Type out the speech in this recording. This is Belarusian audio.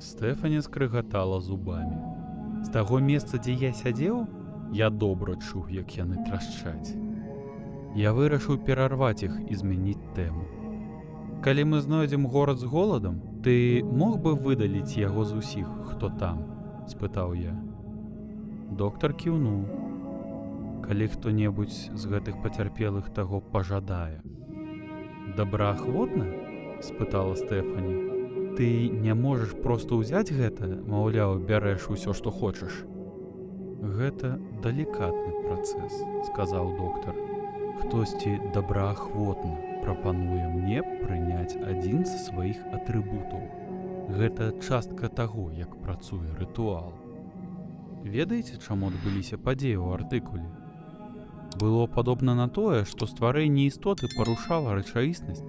Стэфані скрыгатала зубамі. З таго месца, дзе я сядзеў, я добра чуў, як яны трашчаць. Я вырашыў перарваць іх і змяніць тэму. Калі мы знойдзем горад з голадам, ты мог бы выдаліць яго з усіх, хто там? Спытаў я. Доктар кіўнуў. Калі хто-небудзь з гэтых пацярпелых таго пажадае. Добраахвотна? Спытала Стэфані. Ты не можаш проста ўзяць гэта, маўляў, бярэш усё, што хочаш. Гэта далікатны працэс, сказаў доктар. Хтосьці добраахвотна прапануе мне прыняць адзін з сваіх атрыбутаў. Гэта частка таго, як працуе рытуал. Ведаеце, чаму адбыліся падзеі ў артыкуле? Было падобна на тое, што стварэнне істоты парушала рэчаіснасць